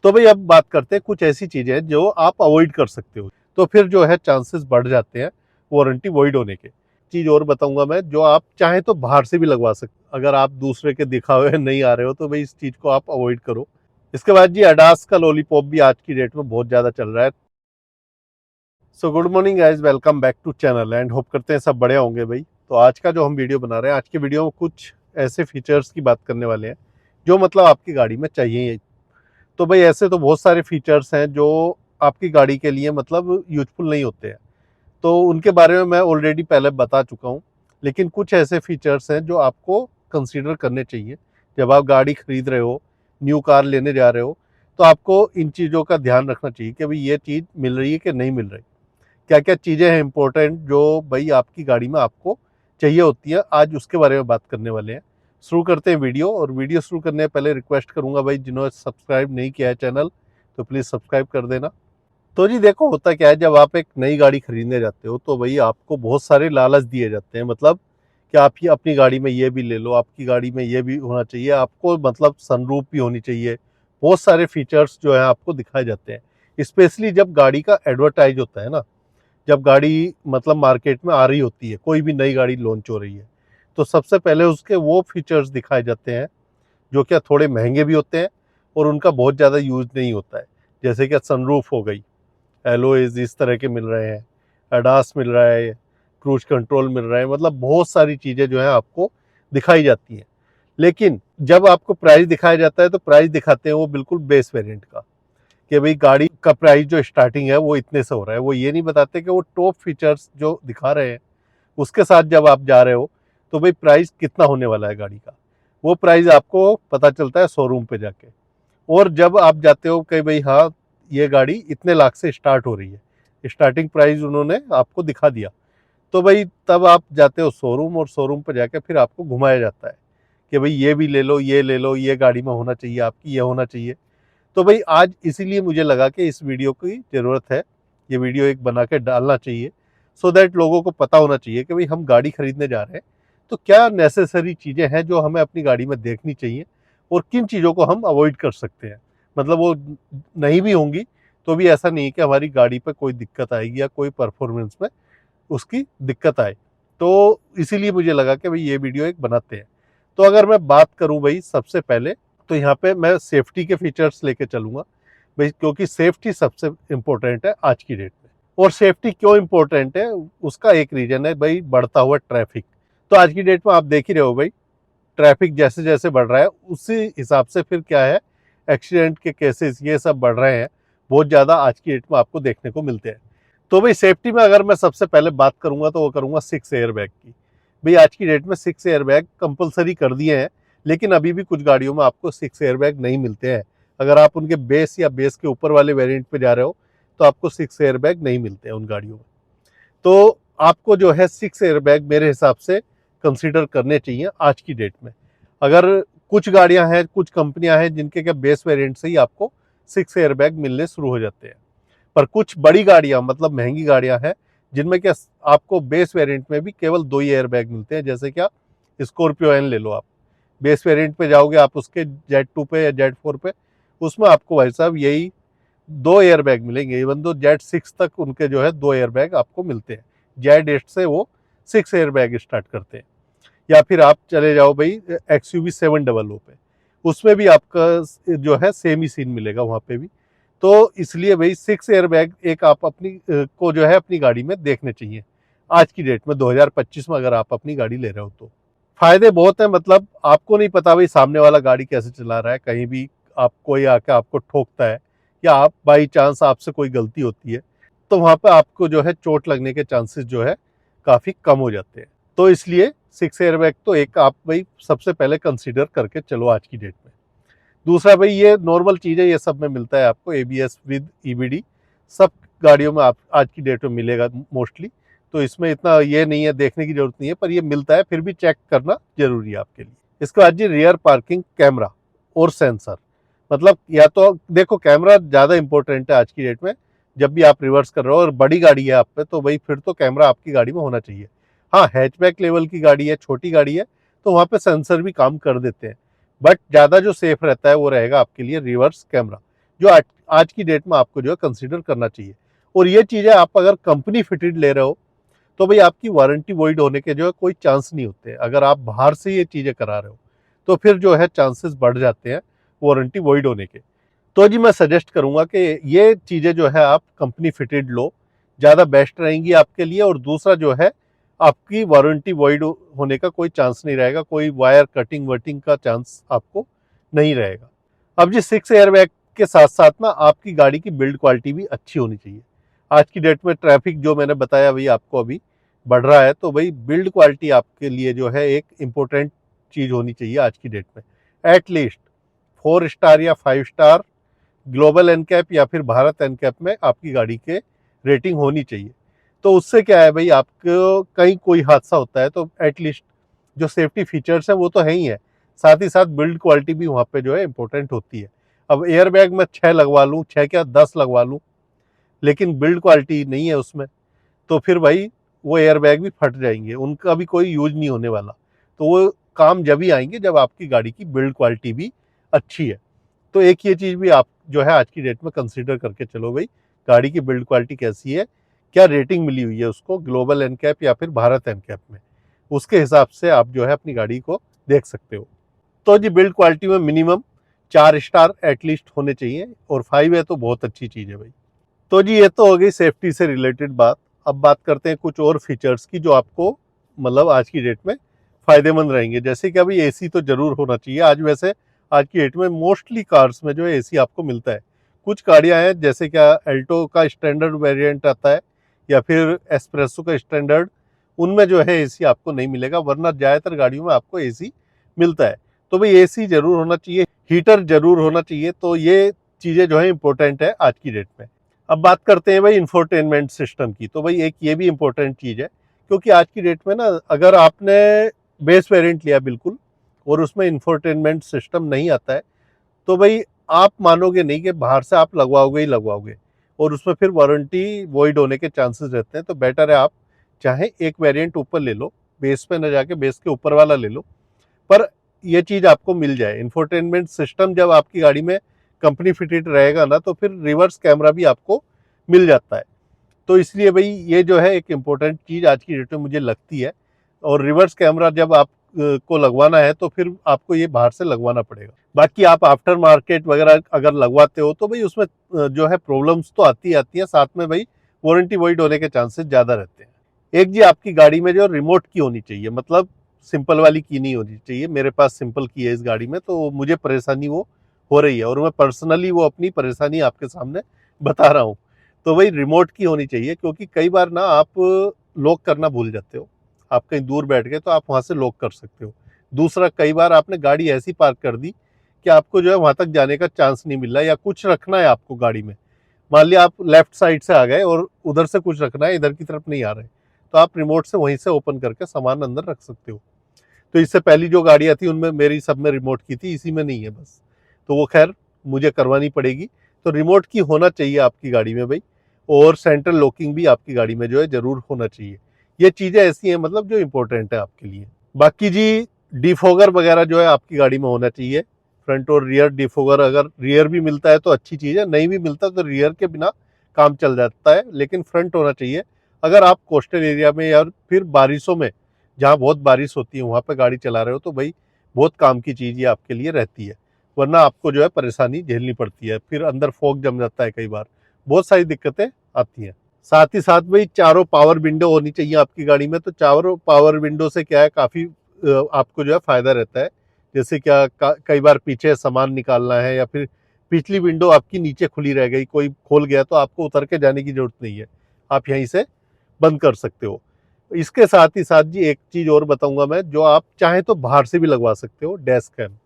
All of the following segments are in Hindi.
तो भाई अब बात करते हैं कुछ ऐसी चीजें जो आप अवॉइड कर सकते हो, तो फिर जो है चांसेस बढ़ जाते हैं वारंटी वॉइड होने के। चीज और बताऊंगा मैं, जो आप चाहें तो बाहर से भी लगवा सकते, अगर आप दूसरे के दिखावे नहीं आ रहे हो तो भाई इस चीज को आप अवॉइड करो। इसके बाद जी अडास का लॉलीपॉप भी आज की डेट में बहुत ज्यादा चल रहा है। So good morning guys, welcome back to channel and hope करते हैं सब बढ़िया होंगे भाई। तो आज का जो हम वीडियो बना रहे हैं, आज के वीडियो में कुछ ऐसे फीचर्स की बात करने वाले हैं जो मतलब आपकी गाड़ी में चाहिए ही। तो भाई ऐसे तो बहुत सारे फीचर्स हैं जो आपकी गाड़ी के लिए मतलब यूजफुल नहीं होते हैं, तो उनके बारे में मैं ऑलरेडी पहले बता चुका हूँ। लेकिन कुछ ऐसे फीचर्स हैं जो आपको कंसीडर करने चाहिए जब आप गाड़ी खरीद रहे हो, न्यू कार लेने जा रहे हो, तो आपको इन चीज़ों का ध्यान रखना चाहिए कि भाई ये चीज़ मिल रही है कि नहीं मिल रही। क्या क्या चीज़ें हैं इंपॉर्टेंट जो भाई आपकी गाड़ी में आपको चाहिए होती है, आज उसके बारे में बात करने वाले हैं। शुरू करते हैं वीडियो, और वीडियो शुरू करने से पहले रिक्वेस्ट करूंगा भाई, जिन्होंने सब्सक्राइब नहीं किया है चैनल तो प्लीज़ सब्सक्राइब कर देना। तो जी देखो, होता क्या है, जब आप एक नई गाड़ी खरीदने जाते हो तो भाई आपको बहुत सारे लालच दिए जाते हैं, मतलब कि आप ही अपनी गाड़ी में ये भी ले लो, आपकी गाड़ी में ये भी होना चाहिए, आपको मतलब सनरूफ भी होनी चाहिए। बहुत सारे फीचर्स जो है आपको दिखाए जाते हैं, स्पेशली जब गाड़ी का एडवर्टाइज होता है ना, जब गाड़ी मतलब मार्केट में आ रही होती है, कोई भी नई गाड़ी लॉन्च हो रही है, तो सबसे पहले उसके वो फीचर्स दिखाए जाते हैं जो क्या थोड़े महंगे भी होते हैं और उनका बहुत ज़्यादा यूज नहीं होता है। जैसे कि सनरूफ हो गई, एलओएज इस तरह के मिल रहे हैं, एडास मिल रहा है, क्रूज कंट्रोल मिल रहा है, मतलब बहुत सारी चीज़ें जो है आपको दिखाई जाती हैं। लेकिन जब आपको प्राइस दिखाया जाता है तो प्राइस दिखाते हैं वो बिल्कुल बेस वेरिएंट का, कि भाई गाड़ी का प्राइस जो स्टार्टिंग है वो इतने से हो रहा है। वो ये नहीं बताते कि वो टॉप फीचर्स जो दिखा रहे हैं उसके साथ जब आप जा रहे हो तो भाई प्राइस कितना होने वाला है गाड़ी का, वो प्राइस आपको पता चलता है शोरूम पे जाके। और जब आप जाते हो कि भाई हाँ, ये गाड़ी इतने लाख से स्टार्ट हो रही है, स्टार्टिंग प्राइस उन्होंने आपको दिखा दिया, तो भाई तब आप जाते हो शोरूम, और शोरूम पर जाके फिर आपको घुमाया जाता है कि भाई ये भी ले लो, ये ले लो, ये गाड़ी में होना चाहिए, आपकी ये होना चाहिए। तो भाई आज इसीलिए मुझे लगा कि इस वीडियो की ज़रूरत है, ये वीडियो एक बना के डालना चाहिए, सो दैट लोगों को पता होना चाहिए कि भाई हम गाड़ी खरीदने जा रहे हैं तो क्या नेसेसरी चीज़ें हैं जो हमें अपनी गाड़ी में देखनी चाहिए, और किन चीज़ों को हम अवॉइड कर सकते हैं। मतलब वो नहीं भी होंगी तो भी ऐसा नहीं है कि हमारी गाड़ी पे कोई दिक्कत आएगी या कोई परफॉर्मेंस में उसकी दिक्कत आए। तो इसीलिए मुझे लगा कि भाई ये वीडियो एक बनाते हैं। तो अगर मैं बात करूं भाई सबसे पहले, तो यहाँ पे मैं सेफ्टी के फीचर्स लेके चलूंगा भाई, क्योंकि सेफ्टी सबसे इम्पोर्टेंट है आज की डेट में। और सेफ्टी क्यों इम्पोर्टेंट है, उसका एक रीजन है भाई, बढ़ता हुआ ट्रैफिक। तो आज की डेट में आप देख ही रहे हो भाई, ट्रैफिक जैसे जैसे बढ़ रहा है उसी हिसाब से फिर क्या है, एक्सीडेंट के केसेस ये सब बढ़ रहे हैं, बहुत ज़्यादा आज की डेट में आपको देखने को मिलते हैं। तो भाई सेफ्टी में अगर मैं सबसे पहले बात करूंगा तो वो करूंगा 6 एयर बैग की। भाई आज की डेट में 6 एयर बैग कंपलसरी कर दिए हैं, लेकिन अभी भी कुछ गाड़ियों में आपको 6 एयर बैग नहीं मिलते हैं। अगर आप उनके बेस या बेस के ऊपर वाले वेरिएंट पे जा रहे हो तो आपको 6 एयर बैग नहीं मिलते हैं उन गाड़ियों में। तो आपको जो है 6 एयर बैग मेरे हिसाब से कंसीडर करने चाहिए आज की डेट में। अगर कुछ गाड़ियां हैं, कुछ कंपनियां हैं जिनके क्या बेस वेरिएंट से ही आपको 6 एयर बैग मिलने शुरू हो जाते हैं, पर कुछ बड़ी गाड़ियां मतलब महंगी गाड़ियां हैं जिनमें क्या आपको बेस वेरिएंट में भी केवल 2 ही एयर बैग मिलते हैं। जैसे क्या स्कॉर्पियो एन ले लो आप, बेस वेरिएंट पे जाओगे आप उसके Z2 पे या Z4 पे, उसमें आपको भाई साहब यही 2 एयर बैग मिलेंगे। इवन तो Z6 तक उनके जो है 2 एयर बैग आपको मिलते हैं, Z8 से वो 6 एयर बैग स्टार्ट करते हैं। या फिर आप चले जाओ भाई XUV 700 पे, उसमें भी आपका जो है सेम ही सीन मिलेगा वहाँ पे भी। तो इसलिए भाई 6 एयर बैग एक आप अपनी को जो है अपनी गाड़ी में देखने चाहिए आज की डेट में 2025 में, अगर आप अपनी गाड़ी ले रहे हो तो। फायदे बहुत हैं, मतलब आपको नहीं पता भाई सामने वाला गाड़ी कैसे चला रहा है, कहीं भी आप कोई आके आपको ठोकता है या आप बाई चांस आपसे कोई गलती होती है तो वहाँ पे आपको जो है चोट लगने के चांसेस जो है काफ़ी कम हो जाते हैं। तो इसलिए 6 एयर बैग तो एक आप भाई सबसे पहले कंसीडर करके चलो आज की डेट में। दूसरा भाई ये नॉर्मल चीज़ है, ये सब में मिलता है आपको, ABS विद EBD सब गाड़ियों में आप आज की डेट में मिलेगा मोस्टली। तो इसमें इतना ये नहीं है, देखने की जरूरत नहीं है, पर ये मिलता है, फिर भी चेक करना जरूरी है आपके लिए। इसके बाद जी रियर पार्किंग कैमरा और सेंसर। मतलब या तो देखो, कैमरा ज़्यादा इंपॉर्टेंट है आज की डेट में, जब भी आप रिवर्स कर रहे हो और बड़ी गाड़ी है आप पे तो भाई फिर तो कैमरा आपकी गाड़ी में होना चाहिए। हाँ, हैचबैक लेवल की गाड़ी है, छोटी गाड़ी है, तो वहाँ पे सेंसर भी काम कर देते हैं, बट ज़्यादा जो सेफ रहता है वो रहेगा आपके लिए रिवर्स कैमरा। जो आज की डेट में आपको जो है कंसिडर करना चाहिए। और ये चीज़ें आप अगर कंपनी फिटेड ले रहे हो तो भाई आपकी वारंटी वॉइड होने के जो है कोई चांस नहीं होते। अगर आप बाहर से ये चीज़ें करा रहे हो तो फिर जो है चांसेस बढ़ जाते हैं वारंटी वॉइड होने के। तो जी मैं सजेस्ट करूंगा कि ये चीज़ें जो है आप कंपनी फिटेड लो, ज़्यादा बेस्ट रहेंगी आपके लिए। और दूसरा जो है आपकी वारंटी वॉइड होने का कोई चांस नहीं रहेगा, कोई वायर कटिंग वटिंग का चांस आपको नहीं रहेगा। अब जी 6 एयरबैग के साथ साथ ना आपकी गाड़ी की बिल्ड क्वालिटी भी अच्छी होनी चाहिए। आज की डेट में ट्रैफिक जो मैंने बताया भाई आपको अभी बढ़ रहा है, तो भाई बिल्ड क्वालिटी आपके लिए जो है एक इम्पोर्टेंट चीज़ होनी चाहिए आज की डेट में। एटलीस्ट 4 स्टार या 5 स्टार ग्लोबल एनकैप या फिर भारत एनकैप में आपकी गाड़ी के रेटिंग होनी चाहिए। तो उससे क्या है भाई, आपको कहीं कोई हादसा होता है तो एटलीस्ट जो सेफ्टी फीचर्स हैं वो तो है ही है, साथ ही साथ बिल्ड क्वालिटी भी वहाँ पे जो है इम्पोर्टेंट होती है। अब एयरबैग में 6 लगवा लूँ, 6 क्या 10 लगवा लूँ, लेकिन बिल्ड क्वालिटी नहीं है उसमें, तो फिर भाई वो एयरबैग भी फट जाएंगे, उनका भी कोई यूज नहीं होने वाला। तो वो काम जब ही आएंगे जब आपकी गाड़ी की बिल्ड क्वालिटी भी अच्छी है। तो एक ये चीज़ भी आप जो है आज की डेट में कंसीडर करके चलो भाई, गाड़ी की बिल्ड क्वालिटी कैसी है, क्या रेटिंग मिली हुई है उसको ग्लोबल एनकैप या फिर भारत एनकैप में, उसके हिसाब से आप जो है अपनी गाड़ी को देख सकते हो। तो जी बिल्ड क्वालिटी में मिनिमम 4 स्टार एटलीस्ट होने चाहिए, और 5 है तो बहुत अच्छी चीज़ है भाई। तो जी ये तो हो गई सेफ्टी से रिलेटेड बात। अब बात करते हैं कुछ और फीचर्स की जो आपको मतलब आज की डेट में फ़ायदेमंद रहेंगे। जैसे कि अभी एसी तो ज़रूर होना चाहिए। आज वैसे आज की डेट में मोस्टली कार्स में जो है एसी आपको मिलता है। कुछ गाड़ियाँ हैं जैसे क्या एल्टो का स्टैंडर्ड वेरिएंट आता है या फिर एस्प्रेसो का स्टैंडर्ड, उनमें जो है एसी आपको नहीं मिलेगा, वरना ज़्यादातर गाड़ियों में आपको एसी मिलता है। तो भाई एसी ज़रूर होना चाहिए, हीटर ज़रूर होना चाहिए। तो ये चीज़ें जो है इंपॉर्टेंट है आज की डेट में। अब बात करते हैं भाई इंफोटेनमेंट सिस्टम की। तो भाई एक ये भी इंपॉर्टेंट चीज़ है, क्योंकि आज की डेट में ना अगर आपने बेस वेरिएंट लिया बिल्कुल और उसमें इंफोटेनमेंट सिस्टम नहीं आता है, तो भाई आप मानोगे नहीं कि बाहर से आप लगवाओगे ही लगवाओगे, और उसमें फिर वारंटी वॉइड होने के चांसेस रहते हैं। तो बेटर है आप चाहे एक वेरिएंट ऊपर ले लो, बेस पे न जाके बेस के ऊपर वाला ले लो, पर ये चीज़ आपको मिल जाए। इंफोटेनमेंट सिस्टम जब आपकी गाड़ी में कंपनी फिटेड रहेगा ना, तो फिर रिवर्स कैमरा भी आपको मिल जाता है। तो इसलिए भाई ये जो है एक इम्पोर्टेंट चीज़ आज की डेट में मुझे लगती है। और रिवर्स कैमरा जब आप को लगवाना है तो फिर आपको ये बाहर से लगवाना पड़ेगा। बाकी आप आफ्टर मार्केट वगैरह अगर लगवाते हो तो भाई उसमें जो है प्रॉब्लम्स तो आती है, साथ में भाई वारंटी वॉइड होने के चांसेस ज़्यादा रहते हैं। एक जी आपकी गाड़ी में जो रिमोट की होनी चाहिए, मतलब सिंपल वाली की नहीं होनी चाहिए। मेरे पास सिंपल की है इस गाड़ी में, तो मुझे परेशानी वो हो रही है, और मैं पर्सनली वो अपनी परेशानी आपके सामने बता रहा हूँ। तो भाई रिमोट की होनी चाहिए, क्योंकि कई बार ना आप लॉक करना भूल जाते हो। आप कहीं दूर बैठ गए तो आप वहाँ से लॉक कर सकते हो। दूसरा, कई बार आपने गाड़ी ऐसी पार्क कर दी कि आपको जो है वहाँ तक जाने का चांस नहीं मिल रहा, या कुछ रखना है आपको गाड़ी में। मान लिया आप लेफ्ट साइड से आ गए और उधर से कुछ रखना है, इधर की तरफ नहीं आ रहे, तो आप रिमोट से वहीं से ओपन करके सामान अंदर रख सकते हो। तो इससे पहली जो गाड़ियाँ थी उनमें मेरी सब में रिमोट की थी, इसी में नहीं है बस। तो वो खैर मुझे करवानी पड़ेगी। तो रिमोट की होना चाहिए आपकी गाड़ी में भाई, और सेंट्रल लॉकिंग भी आपकी गाड़ी में जो है ज़रूर होना चाहिए। ये चीज़ें ऐसी हैं मतलब जो इम्पोर्टेंट है आपके लिए। बाकी जी डिफॉगर वगैरह जो है आपकी गाड़ी में होना चाहिए। फ्रंट और रियर डिफॉगर, अगर रियर भी मिलता है तो अच्छी चीज़ है, नहीं भी मिलता तो रियर के बिना काम चल जाता है, लेकिन फ्रंट होना चाहिए। अगर आप कोस्टल एरिया में या फिर बारिशों में, जहाँ बहुत बारिश होती है, वहाँ पे गाड़ी चला रहे हो तो भाई बहुत काम की चीज़ ये आपके लिए रहती है, वरना आपको जो है परेशानी झेलनी पड़ती है। फिर अंदर फॉग जम जाता है, कई बार बहुत सारी दिक्कतें आती हैं। साथ ही साथ भाई चारों पावर विंडो होनी चाहिए आपकी गाड़ी में। तो चारों पावर विंडो से क्या है, काफ़ी आपको जो है फ़ायदा रहता है। जैसे क्या कई बार पीछे सामान निकालना है, या फिर पिछली विंडो आपकी नीचे खुली रह गई, कोई खोल गया, तो आपको उतर के जाने की ज़रूरत नहीं है, आप यहीं से बंद कर सकते हो। इसके साथ ही साथ जी एक चीज़ और बताऊंगा मैं, जो आप चाहें तो बाहर से भी लगवा सकते हो, डैश कैम।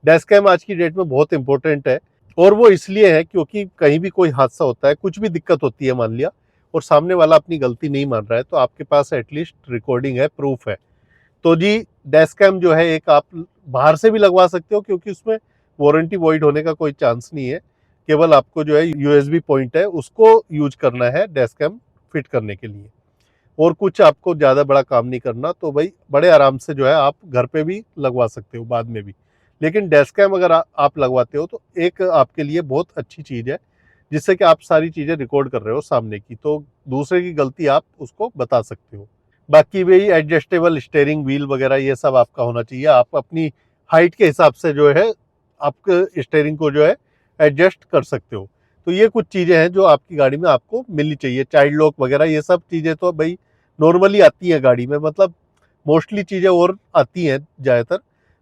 डैश कैम आज की डेट में बहुत इंपॉर्टेंट है, और वो इसलिए है क्योंकि कहीं भी कोई हादसा होता है, कुछ भी दिक्कत होती है मान लिया, और सामने वाला अपनी गलती नहीं मान रहा है, तो आपके पास एटलीस्ट रिकॉर्डिंग है, प्रूफ है। तो जी डैश कैम जो है एक आप बाहर से भी लगवा सकते हो, क्योंकि उसमें वारंटी वॉइड होने का कोई चांस नहीं है। केवल आपको जो है यूएसबी पॉइंट है उसको यूज करना है डैश कैम फिट करने के लिए, और कुछ आपको ज़्यादा बड़ा काम नहीं करना। तो भाई बड़े आराम से जो है आप घर पे भी लगवा सकते हो बाद में भी, लेकिन डैश कैम अगर आप लगवाते हो तो एक आपके लिए बहुत अच्छी चीज़ है, जिससे कि आप सारी चीज़ें रिकॉर्ड कर रहे हो सामने की, तो दूसरे की गलती आप उसको बता सकते हो। बाकी वही एडजस्टेबल स्टीयरिंग व्हील वगैरह ये सब आपका होना चाहिए। आप अपनी हाइट के हिसाब से जो है आप स्टीयरिंग को जो है एडजस्ट कर सकते हो। तो ये कुछ चीज़ें हैं जो आपकी गाड़ी में आपको मिलनी चाहिए। चाइल्ड लॉक वगैरह ये सब चीज़ें तो भाई नॉर्मली आती हैं गाड़ी में, मतलब मोस्टली चीज़ें और आती हैं ज़्यादातर,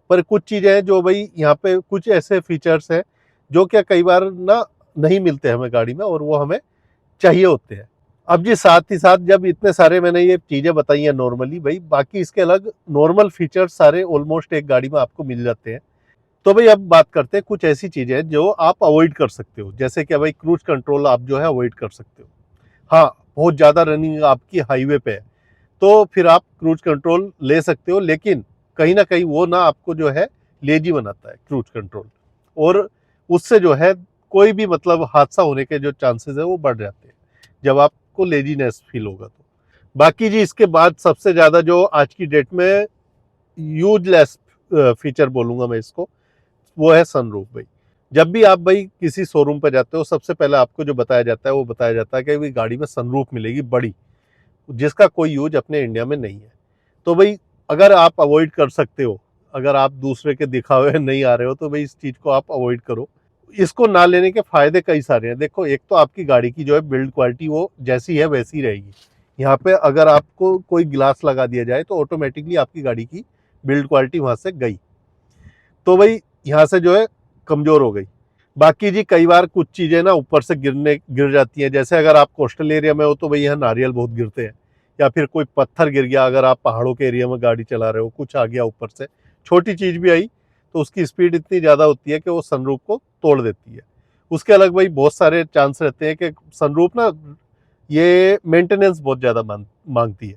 पर कुछ चीज़ें हैं जो भाई यहाँ पे कुछ ऐसे फीचर्स हैं जो क्या कई बार ना नहीं मिलते हमें गाड़ी में और वो हमें चाहिए होते हैं। अब जी साथ ही साथ जब इतने सारे मैंने ये चीज़ें बताई हैं नॉर्मली, भाई बाकी इसके अलग नॉर्मल फीचर्स सारे ऑलमोस्ट एक गाड़ी में आपको मिल जाते हैं। तो भाई अब बात करते हैं कुछ ऐसी चीज़ें जो आप अवॉइड कर सकते हो, जैसे कि भाई क्रूज कंट्रोल आप जो है अवॉइड कर सकते हो। हाँ, बहुत ज़्यादा रनिंग आपकी हाईवे पे है तो फिर आप क्रूज कंट्रोल ले सकते हो, लेकिन कहीं ना कहीं वो ना आपको जो है लेजी बनाता है क्रूज कंट्रोल, और उससे जो है कोई भी मतलब हादसा होने के जो चांसेस है वो बढ़ जाते हैं जब आपको लेजीनेस फील होगा तो। बाकी जी इसके बाद सबसे ज़्यादा जो आज की डेट में यूजलेस फीचर बोलूँगा मैं इसको, वो है सनरूफ। भाई जब भी आप भाई किसी शोरूम पर जाते हो सबसे पहले आपको जो बताया जाता है वो बताया जाता है कि भाई गाड़ी में सनरूफ मिलेगी बड़ी, जिसका कोई यूज अपने इंडिया में नहीं है। तो भाई अगर आप अवॉइड कर सकते हो, अगर आप दूसरे के दिखावे नहीं आ रहे हो तो भाई इस चीज़ को आप अवॉइड करो। इसको ना लेने के फायदे कई सारे हैं। देखो, एक तो आपकी गाड़ी की जो है बिल्ड क्वालिटी वो जैसी है वैसी रहेगी। यहाँ पे अगर आपको कोई ग्लास लगा दिया जाए तो ऑटोमेटिकली आपकी गाड़ी की बिल्ड क्वालिटी वहाँ से गई, तो भाई यहाँ से जो है कमज़ोर हो गई। बाकी जी कई बार कुछ चीज़ें ना ऊपर से गिर जाती हैं, जैसे अगर आप कोस्टल एरिया में हो तो भाई यहाँ नारियल बहुत गिरते हैं, या फिर कोई पत्थर गिर गया, अगर आप पहाड़ों के एरिया में गाड़ी चला रहे हो कुछ आ गया ऊपर से, छोटी चीज़ भी आई तो उसकी स्पीड इतनी ज़्यादा होती है कि वो सनरूफ को तोड़ देती है। उसके अलग भाई बहुत सारे चांस रहते हैं कि सनरूफ ना ये मेंटेनेंस बहुत ज़्यादा मांगती है।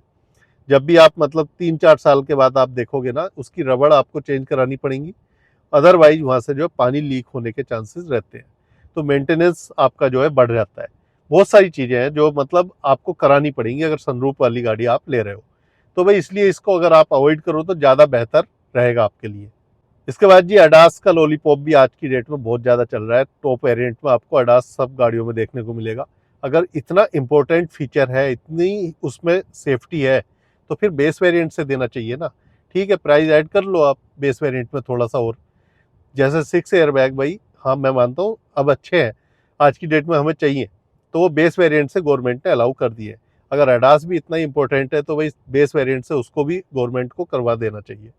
जब भी आप मतलब 3-4 साल के बाद आप देखोगे ना उसकी रबड़ आपको चेंज करानी पड़ेगी, अदरवाइज वहाँ से जो है पानी लीक होने के चांसेस रहते हैं। तो मेंटेनेंस आपका जो है बढ़ जाता है। बहुत सारी चीज़ें हैं जो मतलब आपको करानी पड़ेंगी अगर सनरूफ वाली गाड़ी आप ले रहे हो, तो भाई इसलिए इसको अगर आप अवॉइड करो तो ज़्यादा बेहतर रहेगा आपके लिए। इसके बाद जी अडास का लॉलीपॉप भी आज की डेट में बहुत ज़्यादा चल रहा है। टॉप वेरिएंट में आपको अडास सब गाड़ियों में देखने को मिलेगा। अगर इतना इंपॉर्टेंट फीचर है, इतनी उसमें सेफ्टी है, तो फिर बेस वेरिएंट से देना चाहिए ना। ठीक है, प्राइस ऐड कर लो आप बेस वेरिएंट में थोड़ा सा और, जैसे 6 एयर बैग भाई, हाँ मैं मानता हूँ अब अच्छे हैं, आज की डेट में हमें चाहिए, तो वो बेस वेरिएंट से गवर्नमेंट ने अलाउ कर दिए। अगर एडास भी इतना इंपॉर्टेंट है तो भाई बेस वेरिएंट से उसको भी गवर्नमेंट को करवा देना चाहिए।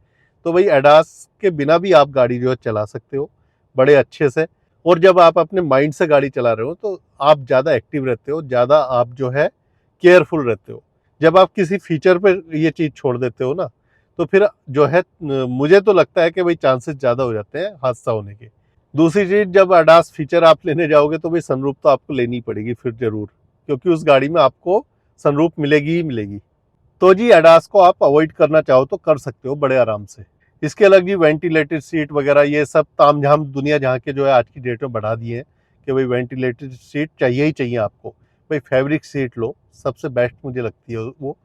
तो भाई एडास के बिना भी आप गाड़ी जो है चला सकते हो बड़े अच्छे से, और जब आप अपने माइंड से गाड़ी चला रहे हो तो आप ज़्यादा एक्टिव रहते हो, ज़्यादा आप जो है केयरफुल रहते हो। जब आप किसी फीचर पर ये चीज़ छोड़ देते हो ना, तो फिर जो है मुझे तो लगता है कि भाई चांसेस ज़्यादा हो जाते हैं हादसा होने के। दूसरी चीज़, जब अडास फीचर आप लेने जाओगे तो भाई सनरूफ तो आपको लेनी पड़ेगी फिर ज़रूर, क्योंकि उस गाड़ी में आपको सनरूफ मिलेगी ही मिलेगी। तो जी अडास को आप अवॉइड करना चाहो तो कर सकते हो बड़े आराम से। इसके अलग जी वेंटिलेटेड सीट वगैरह ये सब तामझाम दुनिया जहाँ के जो है आज की डेट में बढ़ा दिए हैं कि भाई वेंटिलेटेड सीट चाहिए ही चाहिए आपको। भाई फैब्रिक सीट लो, सबसे बेस्ट मुझे लगती है वो।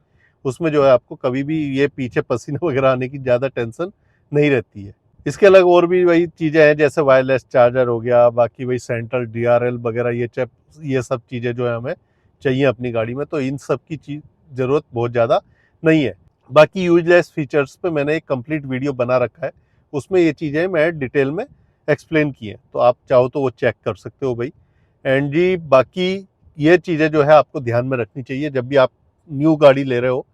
उसमें जो है आपको कभी भी ये पीछे पसीने वगैरह आने की ज़्यादा टेंशन नहीं रहती है। इसके अलग और भी वही चीज़ें हैं, जैसे वायरलेस चार्जर हो गया, बाकी वही सेंट्रल DRL वगैरह ये सब चीज़ें जो है हमें चाहिए अपनी गाड़ी में, तो इन सब की चीज़ ज़रूरत बहुत ज़्यादा नहीं है। बाकी यूजलेस फीचर्स पे मैंने एक कंप्लीट वीडियो बना रखा है, उसमें ये चीज़ें मैं डिटेल में एक्सप्लेन की हैं, तो आप चाहो तो वो चेक कर सकते हो भाई। एंड जी बाकी ये चीज़ें जो है आपको ध्यान में रखनी चाहिए जब भी आप न्यू गाड़ी ले रहे हो,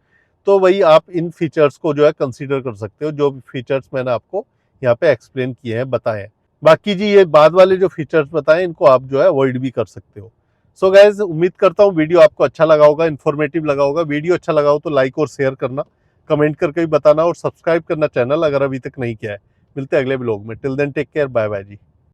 तो वही आप इन फीचर्स को जो है कंसीडर कर सकते हो, जो भी फीचर्स मैंने आपको यहाँ पे एक्सप्लेन किए हैं, बताए हैं। बाकी जी ये बाद वाले जो फीचर्स बताएं इनको आप जो है अवॉइड भी कर सकते हो। सो गाइज, उम्मीद करता हूँ वीडियो आपको अच्छा लगा होगा, इन्फॉर्मेटिव लगा होगा। वीडियो अच्छा लगा हो तो लाइक और शेयर करना, कमेंट करके भी बताना, और सब्सक्राइब करना चैनल अगर अभी तक नहीं किया है। मिलते हैं अगले व्लॉग में। Till then take care, bye bye जी।